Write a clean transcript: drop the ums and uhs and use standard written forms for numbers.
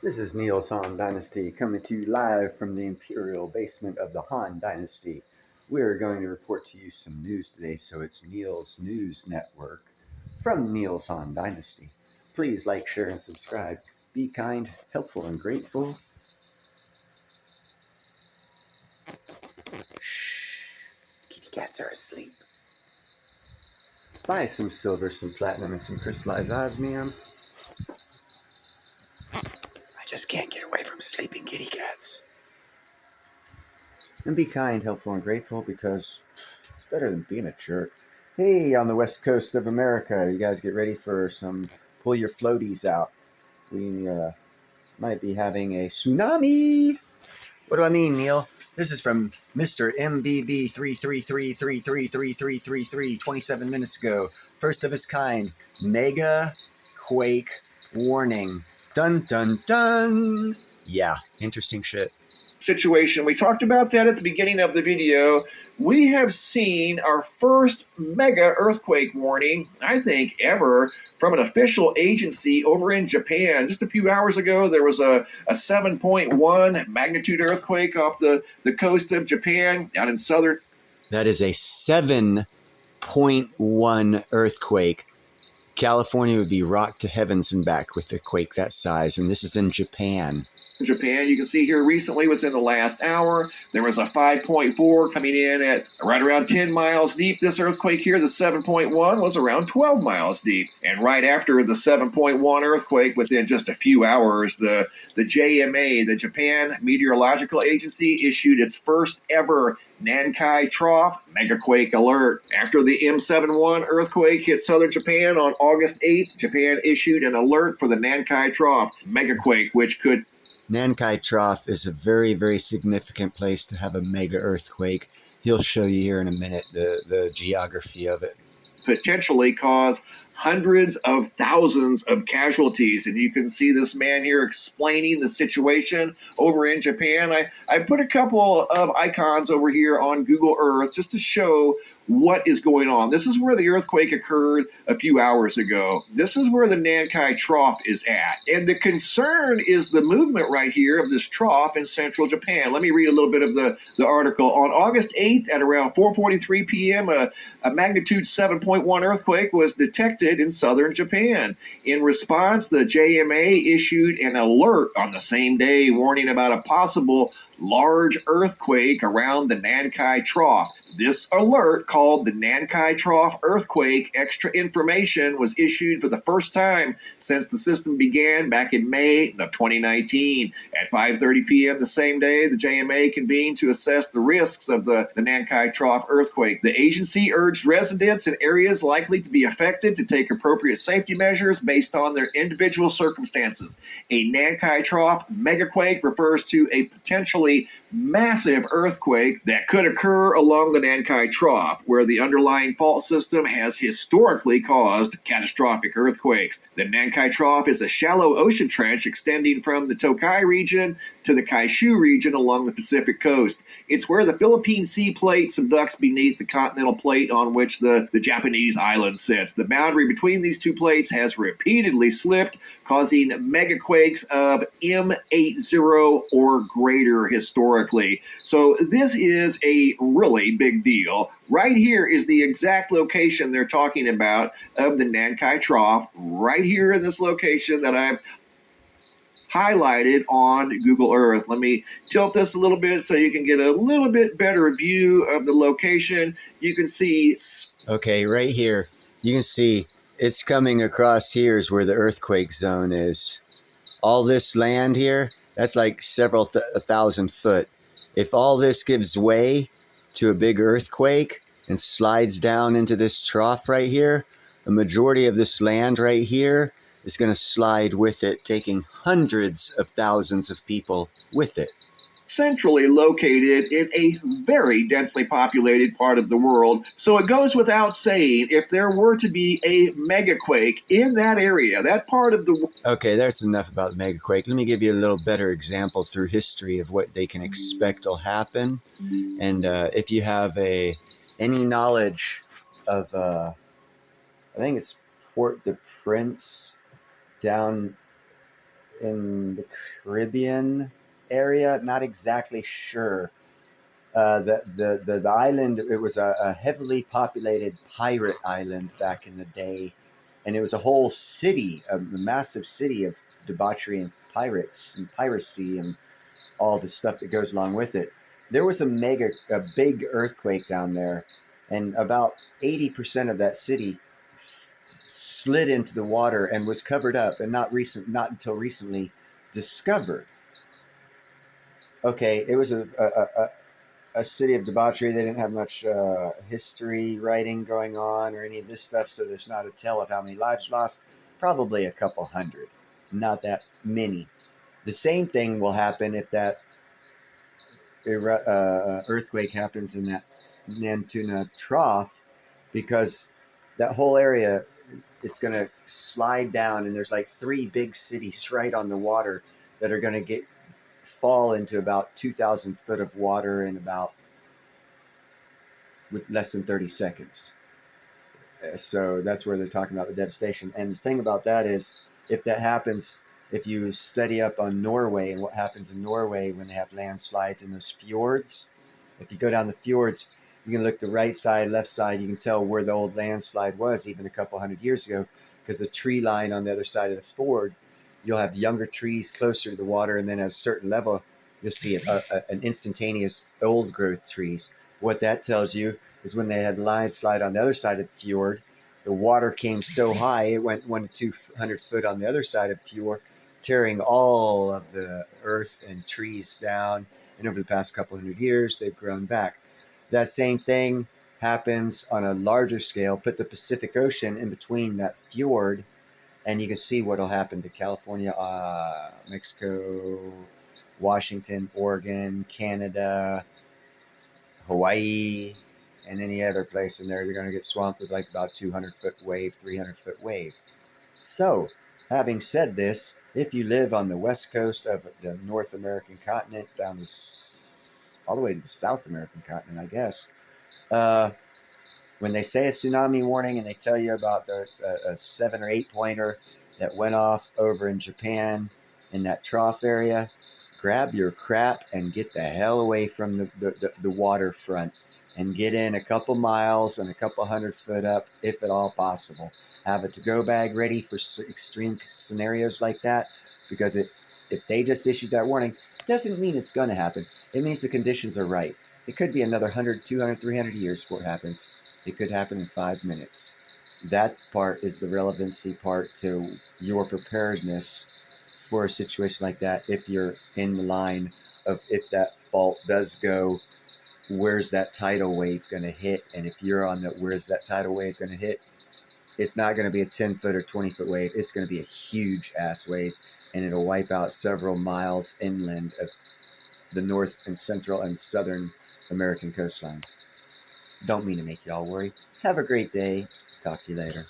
This is Neil's Han Dynasty coming to you live from the Imperial basement of the Han Dynasty. We're going to report to you some news today, so it's Neil's News Network from Neil's Han Dynasty. Please like, share, and subscribe. Be kind, helpful, and grateful. Shh, kitty cats are asleep. Buy some silver, some platinum, and some crystallized osmium. I just can't get away from sleeping kitty cats. And be kind, helpful, and grateful because it's better than being a jerk. Hey, on the west coast of America, you guys get ready for some pull your floaties out. We might be having a tsunami. What do I mean, Neil? This is from Mr. MBB 333333333 27 minutes ago. First of its kind. Mega quake warning. Dun dun dun. Yeah, interesting shit. Situation. We talked about that at the beginning of the video. We have seen our first mega earthquake warning, I think, ever from an official agency over in Japan. Just a few hours ago, there was a 7.1 magnitude earthquake off the coast of Japan down in southern. That is a 7.1 earthquake. California would be rocked to heavens and back with a quake that size, and this is in Japan. Japan. You can see here recently within the last hour, there was a 5.4 coming in at right around 10 miles deep. This earthquake here, the 7.1, was around 12 miles deep. And right after the 7.1 earthquake, within just a few hours, the JMA, the Japan Meteorological Agency, issued its first ever Nankai Trough megaquake alert. After the M71 earthquake hit southern Japan on August 8th, Japan issued an alert for the Nankai Trough megaquake, which could. Nankai Trough is a very, very significant place to have a mega earthquake. He'll show you here in a minute the geography of it. Potentially cause hundreds of thousands of casualties. And you can see this man here explaining the situation over in Japan. I put a couple of icons over here on Google Earth just to show what is going on. This is where the earthquake occurred a few hours ago. This is where the Nankai Trough is at. And the concern is the movement right here of this trough in central Japan. Let me read a little bit of the article. On August 8th at around 4:43 p.m., a magnitude 7.1 earthquake was detected in southern Japan. In response, the JMA issued an alert on the same day warning about a possible large earthquake around the Nankai Trough. This alert, called the Nankai Trough Earthquake Extra Information, was issued for the first time since the system began back in May of 2019. At 5:30 p.m. the same day, the JMA convened to assess the risks of the Nankai Trough earthquake. The agency urged residents in areas likely to be affected to take appropriate safety measures based on their individual circumstances. A Nankai Trough megaquake refers to a potentially massive earthquake that could occur along the Nankai Trough, where the underlying fault system has historically caused catastrophic earthquakes. The Nankai Trough is a shallow ocean trench extending from the Tokai region to the Kaishu region along the Pacific coast. It's where the Philippine Sea Plate subducts beneath the continental plate on which the Japanese island sits. The boundary between these two plates has repeatedly slipped, causing megaquakes of M80 or greater historically. So this is a really big deal. Right here is the exact location they're talking about of the Nankai Trough, right here in this location that I've highlighted on Google Earth. Let me tilt this a little bit so you can get a little bit better view of the location. You can see. Okay, right here, you can see it's coming across. Here is where the earthquake zone is. All this land here, that's like several 1,000 foot. If all this gives way to a big earthquake and slides down into this trough right here, a majority of this land right here is going to slide with it, taking hundreds of thousands of people with it. Centrally located in a very densely populated part of the world. So it goes without saying, if there were to be a megaquake in that area, that part of the world. Okay, that's enough about the megaquake. Let me give you a little better example through history of what they can expect will happen. And if you have any knowledge of, I think it's Port-au-Prince down in the Caribbean area. Not exactly sure. The island, it was a heavily populated pirate island back in the day, and it was a whole city, a massive city of debauchery and pirates and piracy and all the stuff that goes along with it. There was a big earthquake down there, and about 80% of that city slid into the water and was covered up, and not until recently discovered. Okay, it was a city of debauchery. They didn't have much history writing going on or any of this stuff, so there's not a tell of how many lives lost. Probably a couple hundred, not that many. The same thing will happen if that earthquake happens in that Nantuna Trough, because that whole area, it's going to slide down, and there's like three big cities right on the water that are going to fall into about 2,000 foot of water in about with less than 30 seconds. So that's where they're talking about the devastation. And the thing about that is, if that happens, if you study up on Norway and what happens in Norway when they have landslides in those fjords, if you go down the fjords, you can look the right side, left side, you can tell where the old landslide was even a couple hundred years ago, because the tree line on the other side of the fjord, you'll have younger trees closer to the water, and then at a certain level, you'll see an instantaneous old growth trees. What that tells you is when they had landslide on the other side of the fjord, the water came so high it went 100 to 200 foot on the other side of the fjord, tearing all of the earth and trees down. And over the past couple hundred years, they've grown back. That same thing happens on a larger scale. Put the Pacific Ocean in between that fjord, and you can see what will happen to California, Mexico, Washington, Oregon, Canada, Hawaii, and any other place in there. They're going to get swamped with like about 200-foot wave, 300-foot wave. So, having said this, if you live on the west coast of the North American continent, all the way to the South American continent, I guess, when they say a tsunami warning and they tell you about a 7 or 8 pointer that went off over in Japan in that trough area, grab your crap and get the hell away from the waterfront, and get in a couple miles and a couple 100 foot up if at all possible. Have a to-go bag ready for extreme scenarios like that, because if they just issued that warning, it doesn't mean it's going to happen. It means the conditions are right. It could be another 100, 200, 300 years before it happens. It could happen in 5 minutes. That part is the relevancy part to your preparedness for a situation like that. If you're in the line of, if that fault does go, where's that tidal wave going to hit? And if you're on the where's that tidal wave going to hit, it's not going to be a 10-foot or 20-foot wave. It's going to be a huge ass wave, and it'll wipe out several miles inland of the North and Central and Southern American coastlines. Don't mean to make you all worry. Have a great day. Talk to you later.